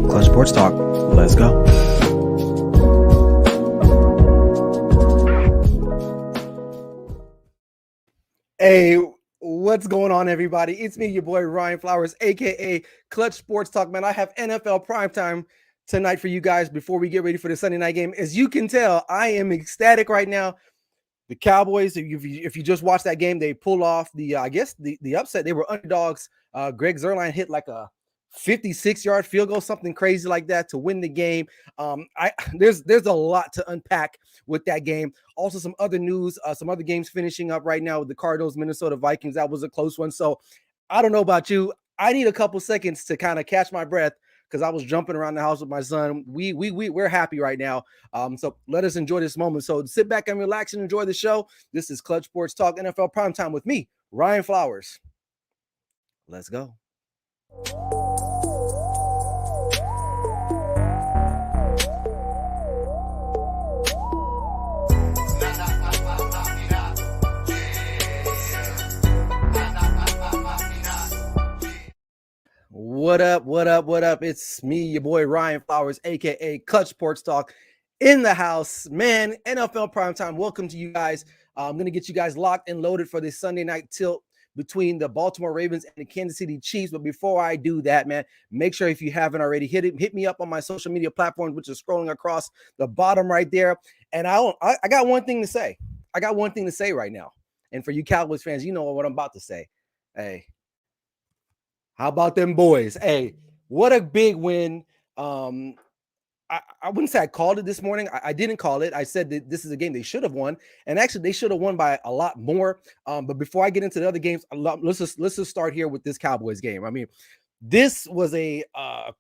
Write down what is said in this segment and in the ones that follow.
Clutch Sports Talk. Let's go. Hey, what's going on, everybody? It's me, your boy Ryan Flowers, aka Clutch Sports Talk. Man, I have NFL primetime tonight for you guys before we get ready for the Sunday night game. As you can tell, I am ecstatic right now. The Cowboys, if you just watched that game, they pulled off the the upset. They were underdogs. Greg Zuerlein hit like a 56-yard field goal, something crazy like that to win the game. There's a lot to unpack with that game. Also, some other news, some other games finishing up right now with the Cardinals, Minnesota Vikings. That was a close one. So I don't know about you. I need a couple seconds to kind of catch my breath because I was jumping around the house with my son. We're happy right now. So let us enjoy this moment. So sit back and relax and enjoy the show. This is Clutch Sports Talk NFL Primetime with me, Ryan Flowers. Let's go. What up? What up? What up? It's me, your boy Ryan Flowers, aka Clutch Sports Talk, in the house. Man, NFL primetime. Welcome to you guys. I'm gonna get you guys locked and loaded for this Sunday night tilt between the Baltimore Ravens and the Kansas City Chiefs. But before I do that, man, make sure if you haven't already, hit me up on my social media platforms, which is scrolling across the bottom right there. And I got one thing to say. I got one thing to say right now. And for you Cowboys fans, you know what I'm about to say. Hey, how about them boys? Hey, what a big win. I wouldn't say I called it this morning. I didn't call it. I said that this is a game they should have won. And actually, they should have won by a lot more. But before I get into the other games, let's just start here with this Cowboys game. I mean, this was a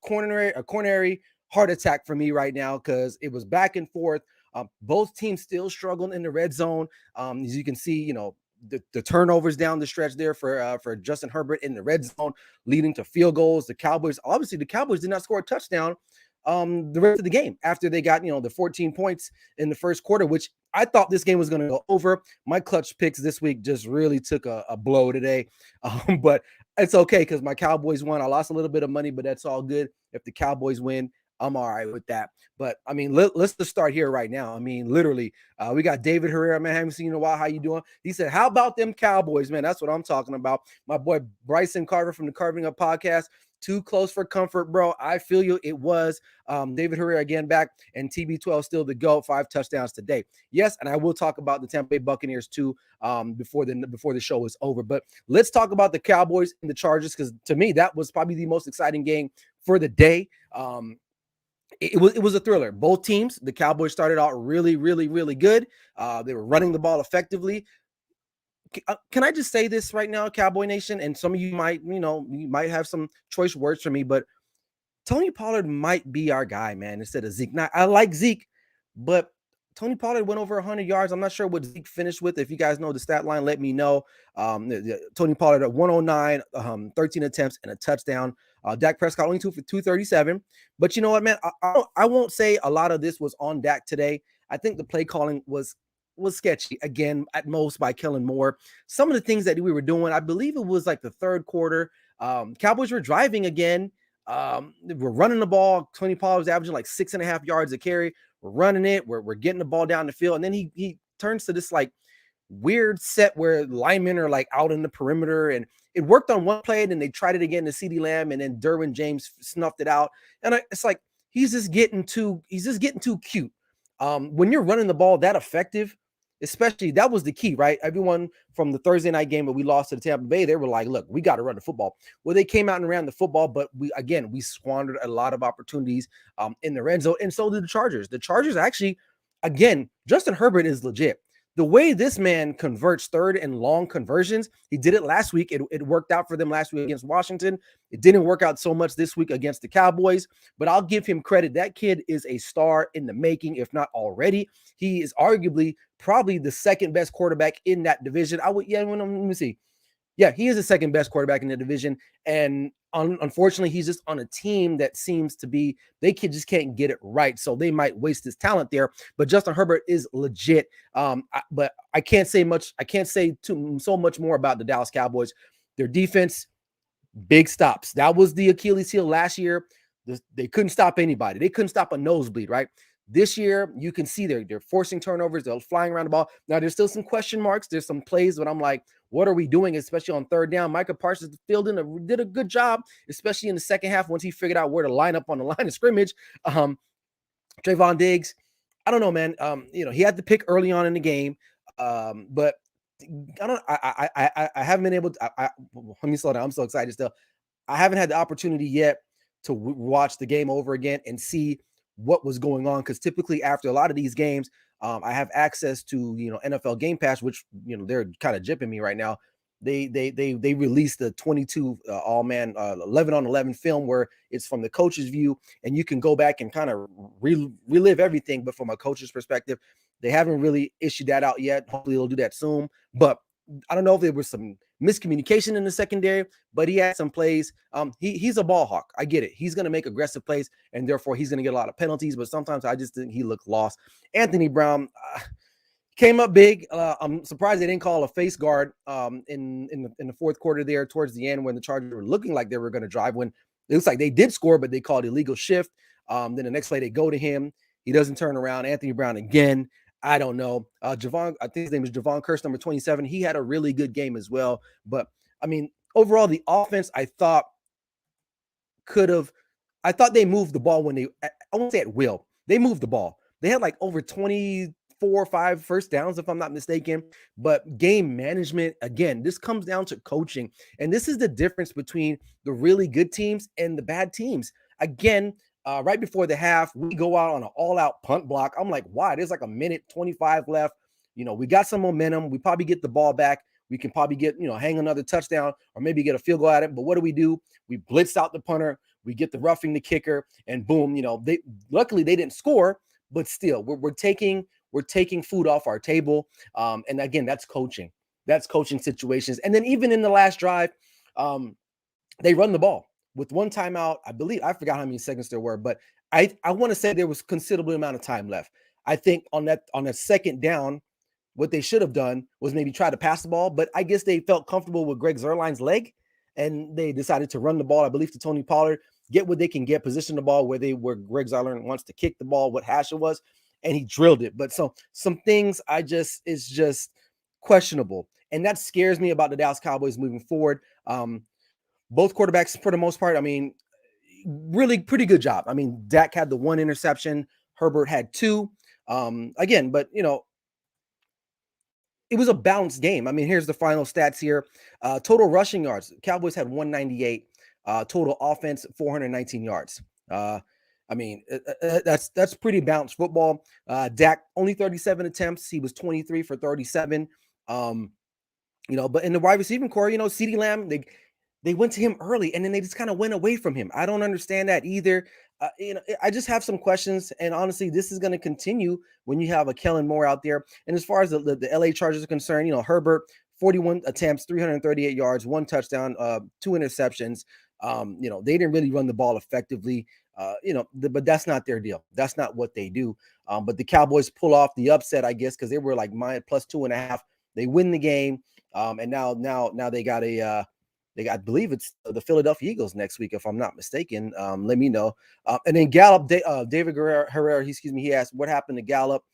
coronary heart attack for me right now because it was back and forth. Both teams still struggling in the red zone. As you can see, you know, the turnovers down the stretch there for Justin Herbert in the red zone, leading to field goals. The Cowboys did not score a touchdown the rest of the game after they got, you know, the 14 points in the first quarter, which I thought this game was going to go over. My clutch picks this week just really took a blow today. But it's okay because my Cowboys won. I lost a little bit of money, but that's all good. If the Cowboys win, I'm all right with that. But I mean, let's just start here right now. I mean, literally, we got David Herrera, man. I haven't seen you in a while. How you doing? He said, "How about them Cowboys, man?" That's what I'm talking about. My boy Bryson Carver from the Carving Up podcast. Too close for comfort, bro. I feel you. It was David Herrera again back, and TB12 still the GOAT. 5 touchdowns today. Yes, and I will talk about the Tampa Bay Buccaneers too before the show is over. But let's talk about the Cowboys and the Chargers because to me that was probably the most exciting game for the day. It was a thriller. Both teams, the Cowboys started out really, really, really good. They were running the ball effectively. Can I just say this right now, Cowboy Nation? And some of you might, you might have some choice words for me, but Tony Pollard might be our guy, man, instead of Zeke. Now, I like Zeke, but Tony Pollard went over 100 yards. I'm not sure what Zeke finished with. If you guys know the stat line, let me know. Tony Pollard at 109, 13 attempts and a touchdown. Dak Prescott only 2 for 237. But you know what, man? I won't say a lot of this was on Dak today. I think the play calling was sketchy again at most by Kellen Moore. Some of the things that we were doing, I believe it was like the third quarter. Cowboys were driving again. We're running the ball. Tony Pollard was averaging like 6.5 yards a carry. We're running it. We're getting the ball down the field. And then he turns to this like weird set where linemen are like out in the perimeter. And it worked on one play. And then they tried it again to CeeDee Lamb. And then Derwin James snuffed it out. And it's like, he's just getting too cute. When you're running the ball that effective, especially that was the key, right? Everyone from the Thursday night game that we lost to the Tampa Bay, they were like, look, we got to run the football. Well, they came out and ran the football, but we squandered a lot of opportunities in the red zone. And so did the Chargers. The Chargers actually, again, Justin Herbert is legit. The way this man converts third and long conversions, he did it last week. It worked out for them last week against Washington. It didn't work out so much this week against the Cowboys, but I'll give him credit. That kid is a star in the making, if not already. He is arguably probably the second best quarterback in that division. Let me see. Yeah, he is the second best quarterback in the division. And unfortunately, he's just on a team that seems to be, just can't get it right. So they might waste his talent there. But Justin Herbert is legit. But I can't say much. I can't say so much more about the Dallas Cowboys. Their defense, big stops. That was the Achilles heel last year. they couldn't stop anybody. They couldn't stop a nosebleed, right? This year, you can see they're forcing turnovers. They're flying around the ball. Now, there's still some question marks. There's some plays, but I'm like, what are we doing, especially on third down? Micah Parsons did a good job, especially in the second half once he figured out where to line up on the line of scrimmage. Trayvon Diggs, I don't know, man. He had the pick early on in the game, but I don't. I haven't been able to. Let me slow down. I'm so excited still. I haven't had the opportunity yet to watch the game over again and see what was going on, because typically after a lot of these games, I have access to NFL Game Pass, which they're kind of jipping me right now. They released the 22 all man 11 on 11 film where it's from the coach's view, and you can go back and kind of relive everything, but from a coach's perspective. They haven't really issued that out yet. Hopefully they'll do that soon, but I don't know if there was some miscommunication in the secondary, but he had some plays. He's a ball hawk. I get it. He's going to make aggressive plays, and therefore he's going to get a lot of penalties, but sometimes I just think he looked lost. Anthony Brown came up big. I'm surprised they didn't call a face guard in the fourth quarter there towards the end when the Chargers were looking like they were going to drive, when it looks like they did score, but they called illegal shift. Then the next play they go to him. He doesn't turn around. Anthony Brown again. I don't know. Javon, I think his name is Javon Curse, number 27. He had a really good game as well. But, I mean, overall, the offense, I thought they moved the ball I won't say at will. They moved the ball. They had like over 24 or 5 first downs, if I'm not mistaken. But game management, again, this comes down to coaching. And this is the difference between the really good teams and the bad teams. Again, right before the half, we go out on an all-out punt block. I'm like, why? There's like a minute 25 left. We got some momentum. We probably get the ball back. We can probably get, hang another touchdown or maybe get a field goal at it. But what do? We blitz out the punter. We get the roughing the kicker, and boom, luckily they didn't score, but still, we're taking food off our table. And again, that's coaching. That's coaching situations. And then even in the last drive, they run the ball. With one timeout, I believe, I forgot how many seconds there were, but I want to say there was considerable amount of time left. I think on that second down, what they should have done was maybe try to pass the ball, but I guess they felt comfortable with Greg Zuerlein's leg, and they decided to run the ball, I believe, to Tony Pollard, get what they can get, position the ball where Greg Zuerlein wants to kick the ball, what hash it was, and he drilled it. But some things it's just questionable, and that scares me about the Dallas Cowboys moving forward. Both quarterbacks, for the most part, I mean, really pretty good job. I mean, Dak had the 1 interception. Herbert had 2. Again, but, it was a balanced game. I mean, here's the final stats here. Total rushing yards. Cowboys had 198. Total offense, 419 yards. I mean, that's pretty balanced football. Dak, only 37 attempts. He was 23 for 37. But in the wide receiving core, CeeDee Lamb, they went to him early, and then they just kind of went away from him. I don't understand that either. I just have some questions, and honestly, this is going to continue when you have a Kellen Moore out there. And as far as the LA Chargers are concerned, Herbert, 41 attempts, 338 yards, 1 touchdown, 2 interceptions. They didn't really run the ball effectively. But that's not their deal. That's not what they do. But the Cowboys pull off the upset, I guess, because they were like +2.5. They win the game, and now they got I believe it's the Philadelphia Eagles next week, if I'm not mistaken. Let me know. And then Gallup, David Herrera, he asked what happened to Gallup.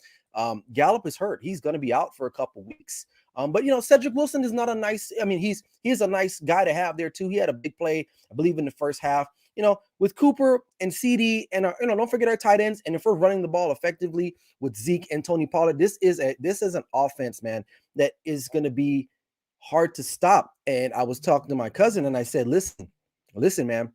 Gallup is hurt. He's going to be out for a couple weeks. But Cedric Wilson is not he's a nice guy to have there too. He had a big play, I believe, in the first half. With Cooper and CD and don't forget our tight ends. And if we're running the ball effectively with Zeke and Tony Pollard, this is an offense, man, that is going to be hard to stop. And I was talking to my cousin and I said, listen, man,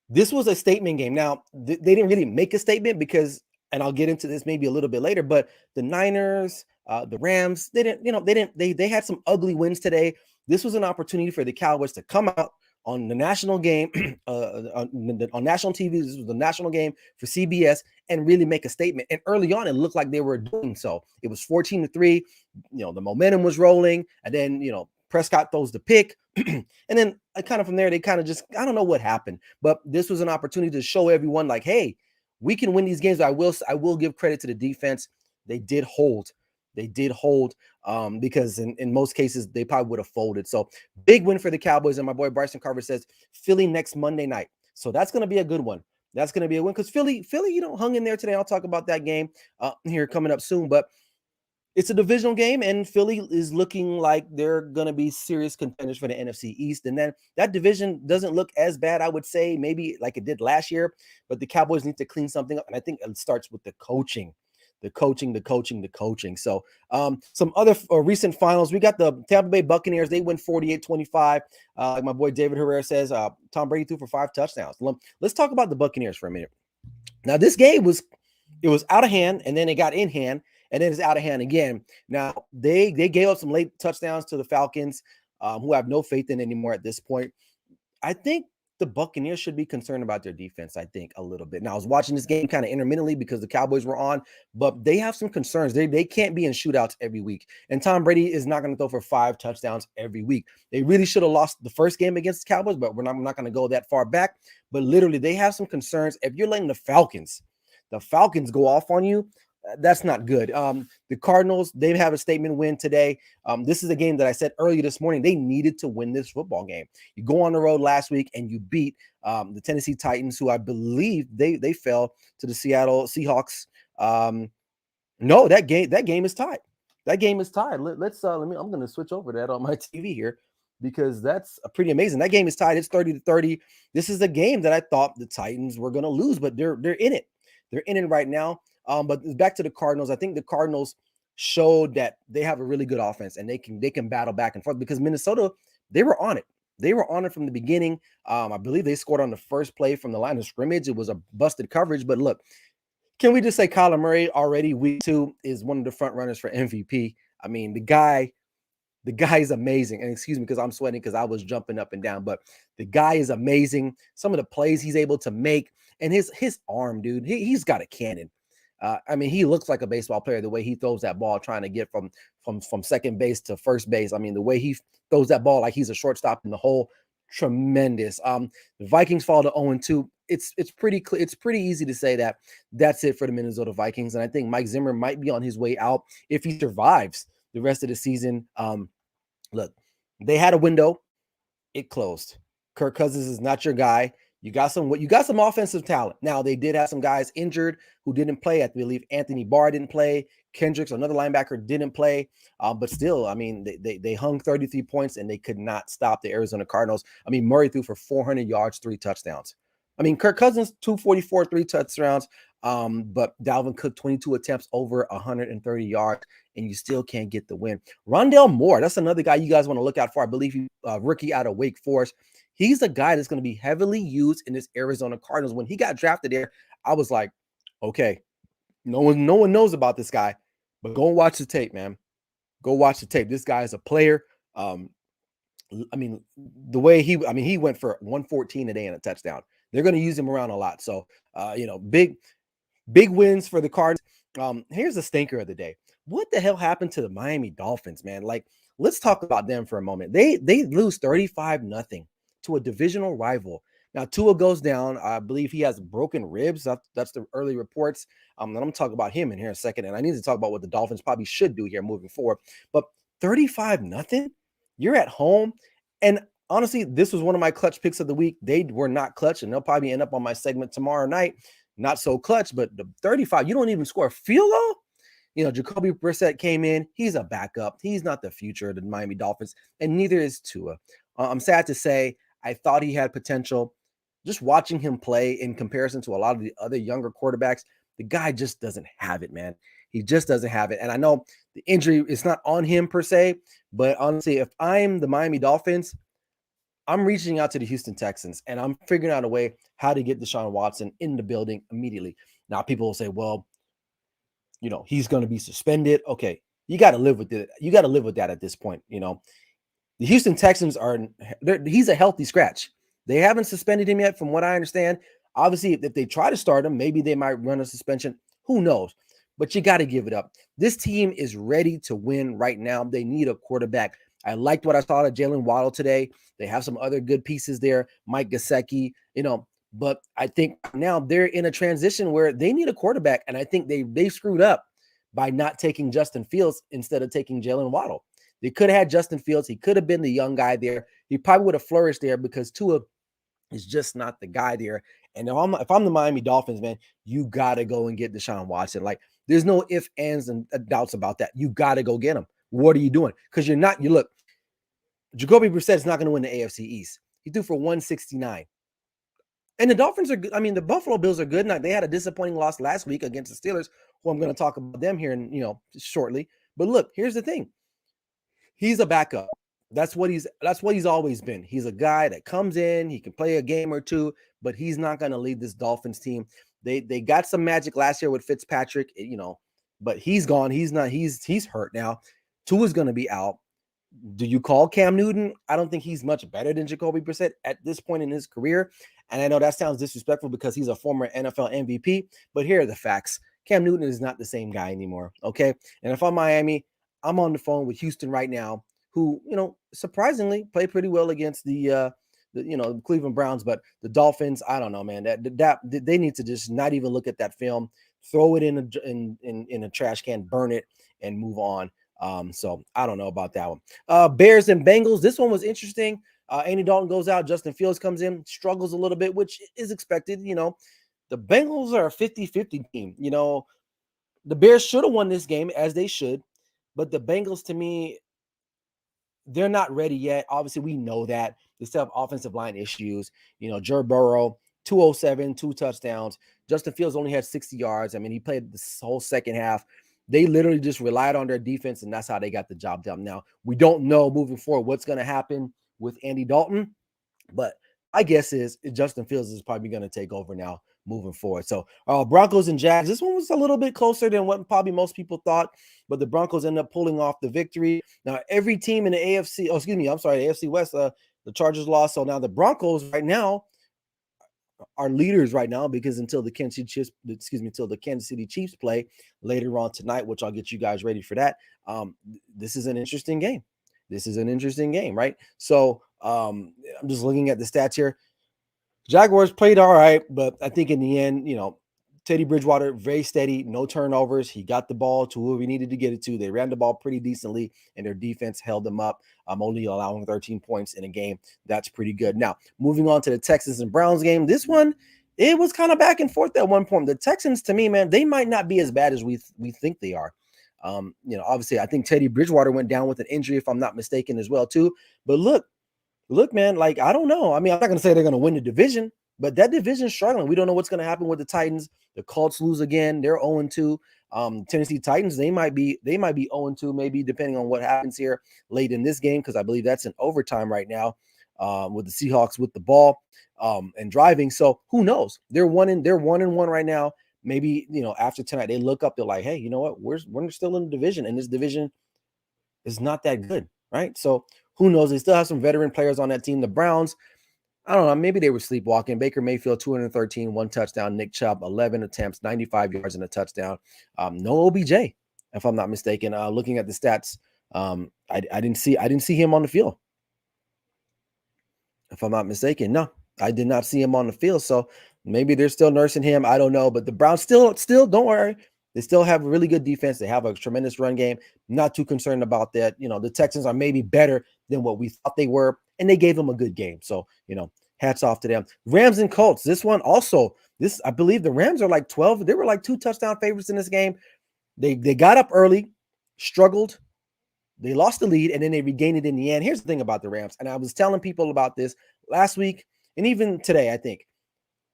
this was a statement game. Now, they didn't really make a statement because, and I'll get into this maybe a little bit later, but the Niners, the Rams, they had some ugly wins today. This was an opportunity for the Cowboys to come out on the national game, on national TV. This was the national game for CBS, and really make a statement. And early on, it looked like they were doing so. It was 14-3. The momentum was rolling, and then Prescott throws the pick, and then kind of from there, they kind of just, I don't know what happened, but this was an opportunity to show everyone like, hey, we can win these games. I will give credit to the defense. They did hold. Because in most cases, they probably would have folded. So big win for the Cowboys. And my boy Bryson Carver says Philly next Monday night. So that's going to be a good one. That's going to be a win because Philly, hung in there today. I'll talk about that game here coming up soon. But it's a divisional game, and Philly is looking like they're going to be serious contenders for the NFC East. And then that division doesn't look as bad, I would say, maybe like it did last year. But the Cowboys need to clean something up. And I think it starts with the coaching. The coaching. So some other recent finals. We got the Tampa Bay Buccaneers. They win 48-25. Like my boy David Herrera says, Tom Brady threw for 5 touchdowns. Let's talk about the Buccaneers for a minute. Now, this game was out of hand, and then it got in hand, and then it's out of hand again. Now, they gave up some late touchdowns to the Falcons, who I have no faith in anymore at this point. I think the Buccaneers should be concerned about their defense, I think, a little bit. Now, I was watching this game kind of intermittently because the Cowboys were on, but they have some concerns. They can't be in shootouts every week. And Tom Brady is not going to throw for 5 touchdowns every week. They really should have lost the first game against the Cowboys, but I'm not going to go that far back. But literally, they have some concerns. If you're letting the Falcons go off on you, that's not good. The Cardinals, they have a statement win today. This is a game that I said earlier this morning. They needed to win this football game. You go on the road last week and you beat the Tennessee Titans, who I believe they fell to the Seattle Seahawks. No, that game is tied. That game is tied. I'm going to switch over that on my TV here because that's pretty amazing. That game is tied. It's 30-30. This is a game that I thought the Titans were going to lose, but they're in it. They're in it right now. But back to the Cardinals. I think the Cardinals showed that they have a really good offense and they can battle back and forth because Minnesota, they were on it. They were on it from the beginning. I believe they scored on the first play from the line of scrimmage. It was a busted coverage. But look, can we just say Kyler Murray already week 2 is one of the front runners for MVP? I mean, the guy is amazing. And excuse me, because I'm sweating because I was jumping up and down. But the guy is amazing. Some of the plays he's able to make and his arm, dude, he's got a cannon. I mean, he looks like a baseball player, the way he throws that ball, trying to get from second base to first base. I mean, the way he throws that ball like he's a shortstop in the hole, tremendous. The Vikings fall to 0-2. It's pretty clear. It's pretty easy to say that that's it for the Minnesota Vikings. And I think Mike Zimmer might be on his way out if he survives the rest of the season. Look, they had a window. It closed. Kirk Cousins is not your guy. You got some offensive talent. Now, they did have some guys injured who didn't play. I believe Anthony Barr didn't play. Kendricks, another linebacker, didn't play. But still, I mean, they hung 33 points and they could not stop the Arizona Cardinals. I mean, Murray threw for 400 yards, 3 touchdowns. I mean, Kirk Cousins, 244, 3 touchdowns. But Dalvin Cook, 22 attempts, over 130 yards, and you still can't get the win. Rondale Moore, that's another guy you guys want to look out for. I believe he rookie out of Wake Forest. He's a guy that's going to be heavily used in this Arizona Cardinals. When he got drafted there, I was like, okay, no one knows about this guy, but go and watch the tape, man. Go watch the tape. This guy is a player. I mean, the way he went for 114 a day and a touchdown. They're going to use him around a lot. So, big wins for the Cardinals. Here's the stinker of the day. What the hell happened to the Miami Dolphins, man? Like, let's talk about them for a moment. They lose 35-0 to a divisional rival. Now, Tua goes down. I believe he has broken ribs. That's the early reports. And I'm going to talk about him in here in a second. And I need to talk about what the Dolphins probably should do here moving forward. But 35-0, you're at home. And honestly, this was one of my clutch picks of the week. They were not clutch, and they'll probably end up on my segment tomorrow night. Not so clutch, but the 35, you don't even score a field goal. Jacoby Brissett came in. He's a backup. He's not the future of the Miami Dolphins, and neither is Tua. I'm sad to say I thought he had potential. Just watching him play in comparison to a lot of the other younger quarterbacks, the guy just doesn't have it, man. He just doesn't have it. And I know the injury is not on him per se, but honestly, if I'm the Miami Dolphins, I'm reaching out to the Houston Texans and I'm figuring out a way how to get Deshaun Watson in the building immediately. Now, people will say, well, he's going to be suspended. Okay, you got to live with it. You got to live with that at this point. The Houston Texans he's a healthy scratch. They haven't suspended him yet, from what I understand. Obviously, if they try to start him, maybe they might run a suspension. Who knows? But you got to give it up. This team is ready to win right now. They need a quarterback. I liked what I saw of Jalen Waddle today. They have some other good pieces there. Mike Gesicki, but I think now they're in a transition where they need a quarterback. And I think they screwed up by not taking Justin Fields instead of taking Jalen Waddle. They could have had Justin Fields. He could have been the young guy there. He probably would have flourished there because Tua is just not the guy there. And if I'm the Miami Dolphins, man, you gotta go and get Deshaun Watson. Like, there's no ifs, ands, and doubts about that. You gotta go get him. What are you doing? Because you're not. You look, Jacoby Brissett is not going to win the AFC East. He threw for 169. And the Dolphins are good. I mean, the Buffalo Bills are good. Now, they had a disappointing loss last week against the Steelers, who I'm going to talk about them here in, shortly. But look, here's the thing. He's a backup. That's what he's always been. He's a guy that comes in, he can play a game or two, but he's not going to lead this Dolphins team. They got some magic last year with Fitzpatrick, but he's gone. He's hurt now. Tua's going to be out. Do you call Cam Newton? I don't think he's much better than Jacoby Brissett at this point in his career. And I know that sounds disrespectful because he's a former NFL MVP, but here are the facts. Cam Newton is not the same guy anymore, okay? And if I'm Miami, I'm on the phone with Houston right now, who, surprisingly played pretty well against the Cleveland Browns, but the Dolphins, I don't know, man. That they need to just not even look at that film, throw it in a trash can, burn it, and move on. So I don't know about that one. Bears and Bengals. This one was interesting. Andy Dalton goes out. Justin Fields comes in, struggles a little bit, which is expected. The Bengals are a 50-50 team. The Bears should have won this game, as they should, but the Bengals, to me, they're not ready yet. Obviously, we know that. They still have offensive line issues. Joe Burrow, 207, 2 touchdowns. Justin Fields only had 60 yards. I mean, he played this whole second half. They literally just relied on their defense, and that's how they got the job done. Now, we don't know moving forward what's going to happen with Andy Dalton, but my guess is Justin Fields is probably going to take over now moving forward. So Broncos and Jags, this one was a little bit closer than what probably most people thought, but the Broncos ended up pulling off the victory. Now, every team in the AFC, the AFC West, the Chargers lost. So now the Broncos right now are leaders right now, because until the Kansas City Chiefs play later on tonight, which I'll get you guys ready for that. This is an interesting game. Right? So I'm just looking at the stats here. Jaguars played all right, but I think in the end, Teddy Bridgewater, very steady, no turnovers. He got the ball to who he needed to get it to. They ran the ball pretty decently, and their defense held them up. Only allowing 13 points in a game. That's pretty good. Now, moving on to the Texans and Browns game. This one, it was kind of back and forth at one point. The Texans, to me, man, they might not be as bad as we think they are. Obviously, I think Teddy Bridgewater went down with an injury, if I'm not mistaken, as well, too. But look, man, like, I don't know. I mean, I'm not going to say they're going to win the division, but that division's struggling. We don't know what's going to happen with the Titans. The Colts lose again. They're 0-2. Tennessee Titans, they might be 0-2, maybe, depending on what happens here late in this game, because I believe that's in overtime right now, with the Seahawks with the ball and driving. So who knows? They're 1-1 right now. Maybe, after tonight, they look up, they're like, hey, you know what? We're still in the division, and this division is not that good, right? So who knows? They still have some veteran players on that team. The Browns, I don't know. Maybe they were sleepwalking. Baker Mayfield, 213, 1 touchdown. Nick Chubb, 11 attempts, 95 yards and a touchdown. No OBJ, if I'm not mistaken. Looking at the stats, I didn't see him on the field. If I'm not mistaken, no, I did not see him on the field. So maybe they're still nursing him. I don't know. But the Browns still, don't worry. They still have a really good defense. They have a tremendous run game. Not too concerned about that. The Texans are maybe better than what we thought they were, and they gave them a good game. So, hats off to them. Rams and Colts. This one also, I believe the Rams are like 12. They were like 2 touchdown favorites in this game. They got up early, struggled. They lost the lead, and then they regained it in the end. Here's the thing about the Rams, and I was telling people about this last week and even today, I think.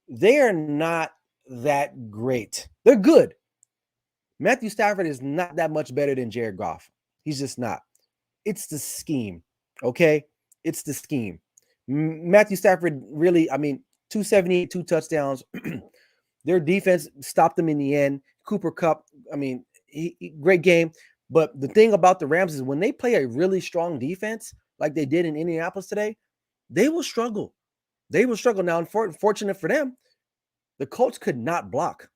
They are not that great. They're good. Matthew Stafford is not that much better than Jared Goff. He's just not. It's the scheme, okay? It's the scheme. Matthew Stafford really, 278, 2 touchdowns. Their defense stopped them in the end. Cooper Kupp, great game. But the thing about the Rams is when they play a really strong defense, like they did in Indianapolis today, they will struggle. Now, unfortunate for them, the Colts could not block.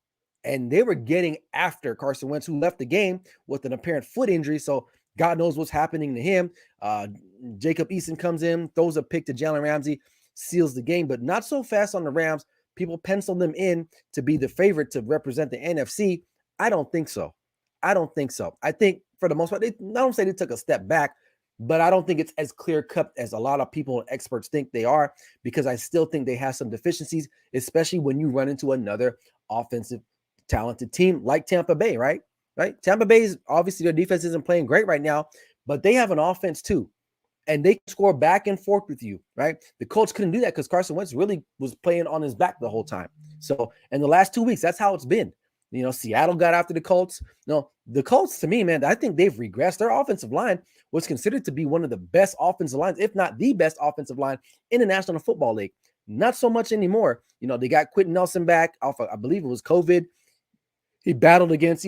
And they were getting after Carson Wentz, who left the game with an apparent foot injury. So God knows what's happening to him. Jacob Eason comes in, throws a pick to Jalen Ramsey, seals the game, but not so fast on the Rams. People pencil them in to be the favorite to represent the NFC. I don't think so. I think for the most part, I don't say they took a step back, but I don't think it's as clear cut as a lot of people and experts think they are, because I still think they have some deficiencies, especially when you run into another offensive talented team like Tampa Bay, right? Right? Tampa Bay's obviously their defense isn't playing great right now, but they have an offense too. And they can score back and forth with you, right? The Colts couldn't do that because Carson Wentz really was playing on his back the whole time. So in the last 2 weeks, that's how it's been. Seattle got after the Colts. No, the Colts, to me, man, I think they've regressed. Their offensive line was considered to be one of the best offensive lines, if not the best offensive line in the National Football League. Not so much anymore. They got Quentin Nelson back off of, I believe it was COVID. He battled against,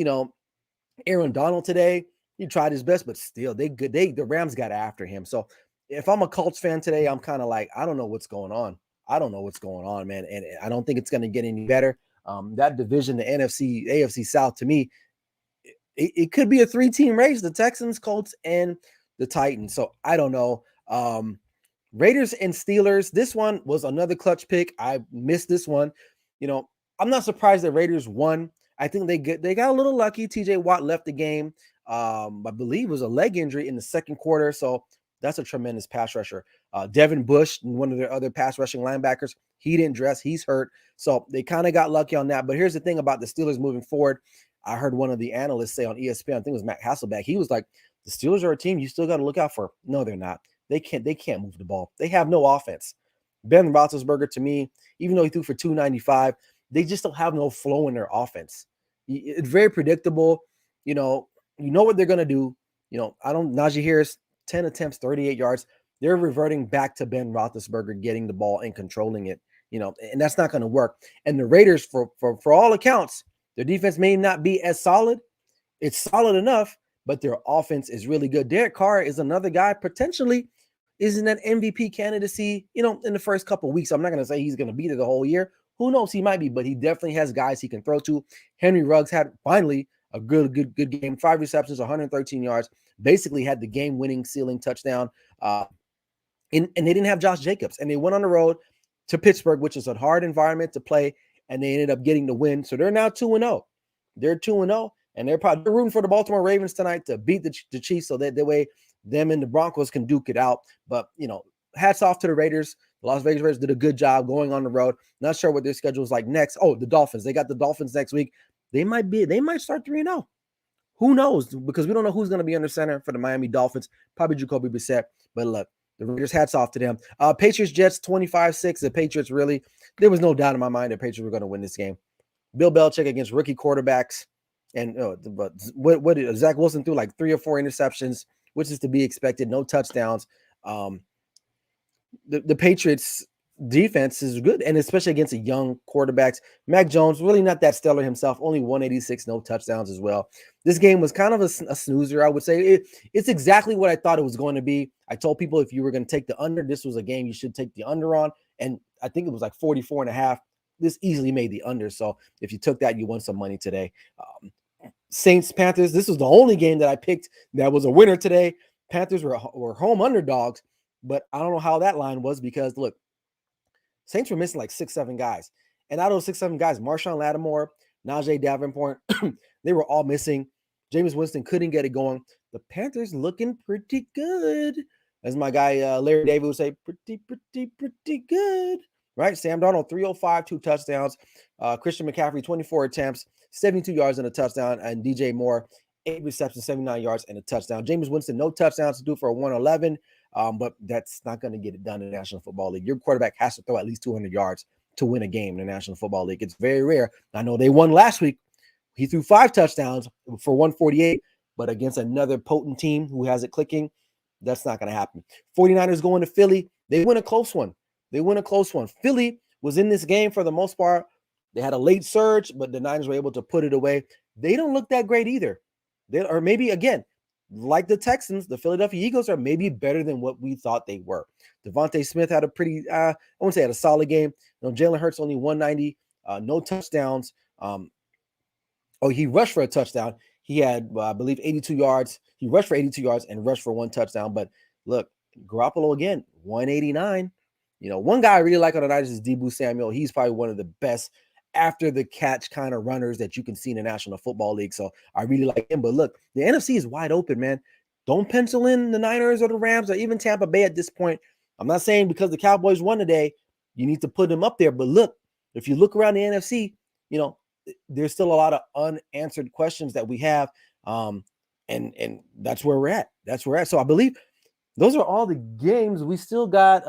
Aaron Donald today. He tried his best, but still, the Rams got after him. So if I'm a Colts fan today, I'm kind of like, I don't know what's going on. I don't know what's going on, man. And I don't think it's going to get any better. That division, the NFC, AFC South, to me, it could be a 3-team race: the Texans, Colts, and the Titans. So I don't know. Raiders and Steelers. This one was another clutch pick. I missed this one. I'm not surprised that Raiders won. I think they got a little lucky. TJ Watt left the game. I believe it was a leg injury in the second quarter. So that's a tremendous pass rusher. Devin Bush, one of their other pass rushing linebackers, he didn't dress. He's hurt. So they kind of got lucky on that. But here's the thing about the Steelers moving forward. I heard one of the analysts say on ESPN, I think it was Matt Hasselbeck, he was like, the Steelers are a team you still got to look out for. No, they're not. They can't move the ball. They have no offense. Ben Roethlisberger, to me, even though he threw for 295, they just don't have no flow in their offense. It's very predictable. You know what they're going to do. Najee Harris, 10 attempts, 38 yards. They're reverting back to Ben Roethlisberger getting the ball and controlling it, and that's not going to work. And the Raiders, for all accounts, their defense may not be as solid. It's solid enough, but their offense is really good. Derek Carr is another guy potentially is in that MVP candidacy, in the first couple of weeks. I'm not going to say he's going to be there the whole year. Who knows? He might be, but he definitely has guys he can throw to. Henry Ruggs had finally a good game. 5 receptions, 113 yards. Basically had the game-winning ceiling touchdown. And they didn't have Josh Jacobs. And they went on the road to Pittsburgh, which is a hard environment to play, and they ended up getting the win. So they're now 2-0. They're 2-0, and they're rooting for the Baltimore Ravens tonight to beat the Chiefs so that way them and the Broncos can duke it out. But, hats off to the Raiders. The Las Vegas Raiders did a good job going on the road. Not sure what their schedule is like next. Oh, the Dolphins. They got the Dolphins next week. They might start 3-0. Who knows? Because we don't know who's going to be under center for the Miami Dolphins. Probably Jacoby Brissett. But look, the Raiders, hats off to them. Patriots, Jets, 25-6. The Patriots really, there was no doubt in my mind that Patriots were going to win this game. Bill Belichick against rookie quarterbacks. And but what did Zach Wilson threw like 3 or 4 interceptions, which is to be expected. No touchdowns. The Patriots defense is good, and especially against a young quarterbacks. Mac Jones, really not that stellar himself, only 186, no touchdowns as well. This game was kind of a snoozer, I would say. It's exactly what I thought it was going to be. I told people if you were going to take the under, this was a game you should take the under on, and I think it was like 44.5. This easily made the under, so if you took that, you won some money today. Saints, Panthers, this was the only game that I picked that was a winner today. Panthers were home underdogs, but I don't know how that line was because, look, Saints were missing like 6-7 guys. And out of those 6-7 guys, Marshawn Lattimore, Najee Davenport, they were all missing. Jameis Winston couldn't get it going. The Panthers looking pretty good. As my guy Larry David would say, pretty good. Right? Sam Darnold, 305, 2 touchdowns. Christian McCaffrey, 24 attempts, 72 yards and a touchdown. And DJ Moore, 8 receptions, 79 yards and a touchdown. Jameis Winston, no touchdowns to do for a 111. But that's not going to get it done in the National Football League. Your quarterback has to throw at least 200 yards to win a game in the National Football League. It's very rare. I know they won last week. He threw 5 touchdowns for 148, but against another potent team who has it clicking, that's not going to happen. 49ers going to Philly. They win a close one. Philly was in this game for the most part. They had a late surge, but the Niners were able to put it away. They don't look that great either. Or maybe, again, like the Texans, the Philadelphia Eagles are maybe better than what we thought they were. Devontae Smith had a pretty, I wouldn't say had a solid game. Jalen Hurts only 190, no touchdowns. He rushed for a touchdown. He had, I believe, 82 yards. He rushed for 82 yards and rushed for 1 touchdown. But look, Garoppolo again, 189. One guy I really like on the Niners is Deebo Samuel. He's probably one of the best after the catch kind of runners that you can see in the National Football League. So I really like him. But look, the NFC is wide open, man. Don't pencil in the Niners or the Rams or even Tampa Bay at this point. I'm not saying because the Cowboys won today, you need to put them up there. But look, if you look around the NFC, there's still a lot of unanswered questions that we have. And that's where we're at. That's where we're at. So I believe those are all the games. We still got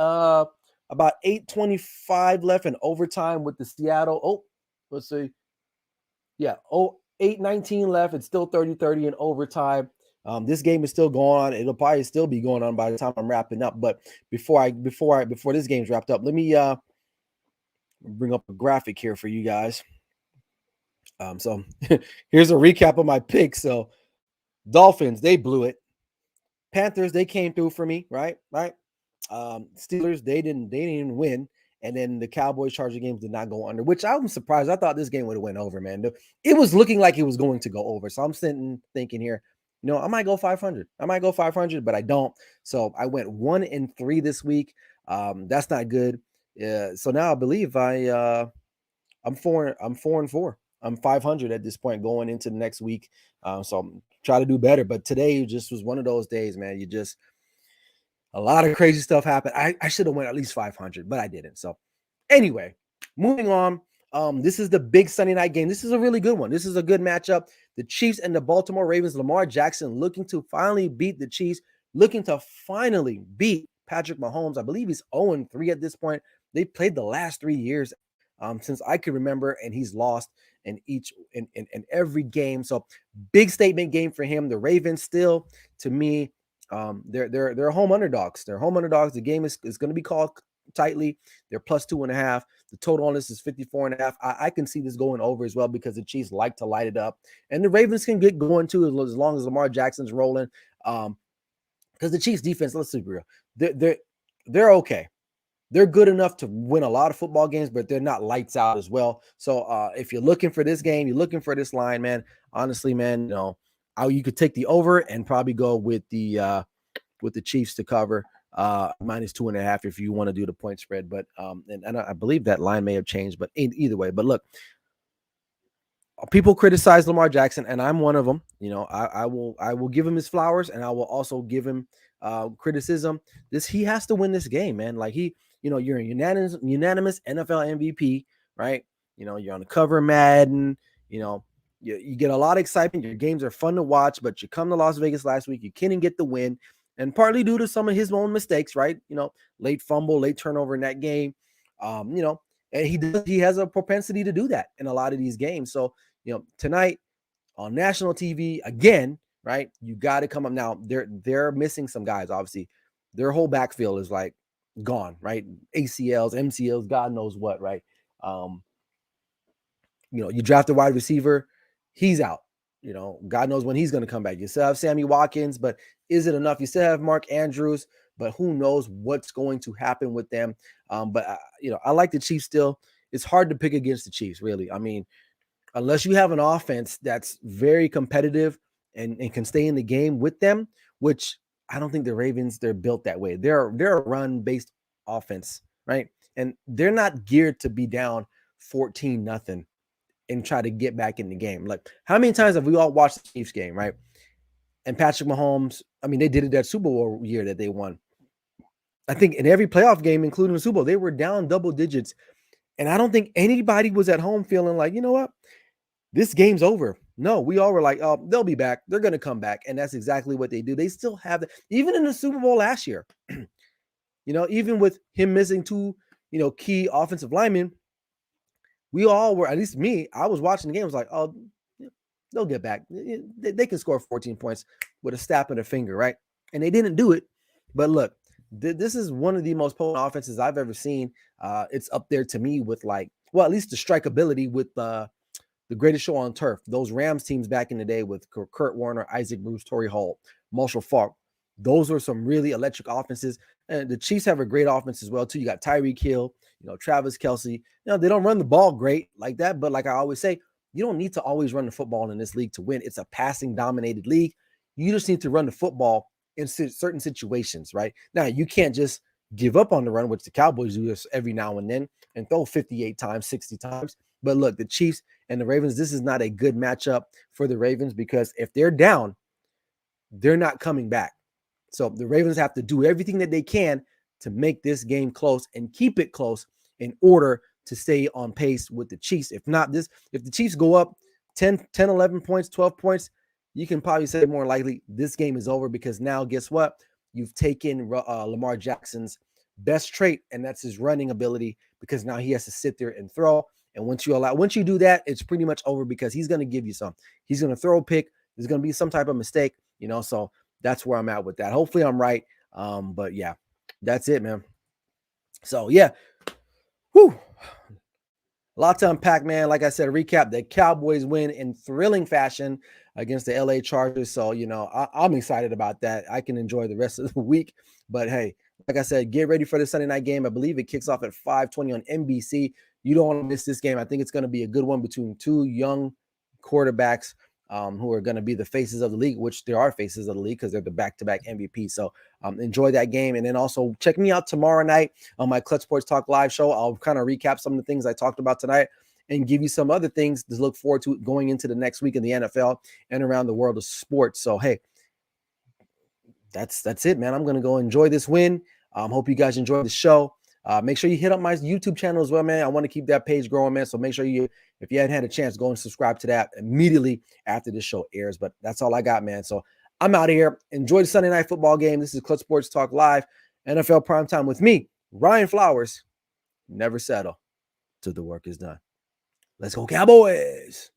about 8:25 left in overtime with the Seattle. Oh, let's see. Yeah, 8:19 left. It's still 30-30 in overtime. This game is still going on. It'll probably still be going on by the time I'm wrapping up. But before this game's wrapped up, let me bring up a graphic here for you guys. So here's a recap of my picks. So Dolphins, they blew it. Panthers, they came through for me, right? Steelers, they didn't even win. And then the Cowboys Charger games did not go under, which I'm surprised. I thought this game would have went over, man. It was looking like it was going to go over. So I'm sitting thinking here, I might go 500. But I don't. So I went 1-3 this week. That's not good. So now I believe I'm 4-4. I'm 500 at this point going into the next week. So I'm trying to do better. But today just was one of those days, man. A lot of crazy stuff happened. I should have went at least 500, but I didn't. So anyway, moving on. This is the big Sunday night game. This is a really good one. This is a good matchup. The Chiefs and the Baltimore Ravens. Lamar Jackson looking to finally beat the Chiefs, looking to finally beat Patrick Mahomes. I believe he's 0-3 at this point. They played the last 3 years since I can remember, and he's lost in every game. So big statement game for him. The Ravens still, to me, they're home underdogs. They're home underdogs. The game is going to be called tightly. They're +2.5. The total on this is 54.5. I can see this going over as well because the Chiefs like to light it up, and the Ravens can get going too as long as Lamar Jackson's rolling. Because the Chiefs defense, let's be real, they're okay. They're good enough to win a lot of football games, but they're not lights out as well. So if you're looking for this game, you're looking for this line, man. Honestly, man, you could take the over and probably go with the Chiefs to cover -2.5 if you want to do the point spread. But and I believe that line may have changed, but either way. But look, people criticize Lamar Jackson, and I'm one of them. I will give him his flowers, and I will also give him criticism. He has to win this game, man. Like you're a unanimous NFL MVP, right? You're on the cover of Madden. You get a lot of excitement. Your games are fun to watch, but you come to Las Vegas last week, you couldn't get the win, and partly due to some of his own mistakes, right? Late fumble, late turnover in that game. And he has a propensity to do that in a lot of these games. So, tonight on national TV again, right? You got to come up now. They're missing some guys. Obviously, their whole backfield is like gone, right? ACLs, MCLs, God knows what, right? You draft a wide receiver, he's out. God knows when he's going to come back. You still have Sammy Watkins, but is it enough? You still have Mark Andrews, but who knows what's going to happen with them. But I like the Chiefs still. It's hard to pick against the Chiefs, really. I mean, unless you have an offense that's very competitive and can stay in the game with them, which I don't think the Ravens, they're built that way. They're a run-based offense, right? And they're not geared to be down 14-0 and try to get back in the game. Like, how many times have we all watched the Chiefs game, right? And Patrick Mahomes, I mean, they did it that Super Bowl year that they won. I think in every playoff game, including the Super Bowl, they were down double digits. And I don't think anybody was at home feeling like, you know what? This game's over. No, we all were like, oh, they'll be back. They're going to come back. And that's exactly what they do. They still have it. Even in the Super Bowl last year, even with him missing two, key offensive linemen, we all were, at least me, I was watching the game. I was like, oh, they'll get back. They can score 14 points with a snap of their finger, right? And they didn't do it. But look, this is one of the most potent offenses I've ever seen. It's up there to me with at least the strikeability with the greatest show on turf. Those Rams teams back in the day with Kurt Warner, Isaac Bruce, Torrey Holt, Marshall Faulk. Those were some really electric offenses. And the Chiefs have a great offense as well, too. You got Tyreek Hill, Travis Kelce. They don't run the ball great like that. But like I always say, you don't need to always run the football in this league to win. It's a passing-dominated league. You just need to run the football in certain situations, right? Now, you can't just give up on the run, which the Cowboys do this every now and then, and throw 58 times, 60 times. But look, the Chiefs and the Ravens, this is not a good matchup for the Ravens because if they're down, they're not coming back. So the Ravens have to do everything that they can to make this game close and keep it close in order to stay on pace with the Chiefs. If not this, if the Chiefs go up 10, 11 points, 12 points, you can probably say more likely this game is over, because now guess what? You've taken Lamar Jackson's best trait, and that's his running ability, because now he has to sit there and throw. And once you do that, it's pretty much over, because he's going to give you some. He's going to throw a pick. There's going to be some type of mistake, so that's where I'm at with that. Hopefully I'm right. But yeah, that's it, man. So yeah. Whew. A lot to unpack, man. Like I said, recap, the Cowboys win in thrilling fashion against the LA Chargers. So, I'm excited about that. I can enjoy the rest of the week. But hey, like I said, get ready for the Sunday night game. I believe it kicks off at 5:20 on NBC. You don't want to miss this game. I think it's going to be a good one between two young quarterbacks who are going to be the faces of the league, which there are faces of the league because they're the back-to-back MVP. So enjoy that game. And then also check me out tomorrow night on my Clutch Sports Talk live show. I'll kind of recap some of the things I talked about tonight and give you some other things to look forward to going into the next week in the NFL and around the world of sports. So, hey, that's it, man. I'm going to go enjoy this win. Hope you guys enjoy the show. Make sure you hit up my YouTube channel as well, man. I want to keep that page growing, man. So make sure if you hadn't had a chance, go and subscribe to that immediately after this show airs. But that's all I got, man. So I'm out of here. Enjoy the Sunday night football game. This is Clutch Sports Talk Live, NFL Primetime with me, Ryan Flowers. Never settle till the work is done. Let's go, Cowboys.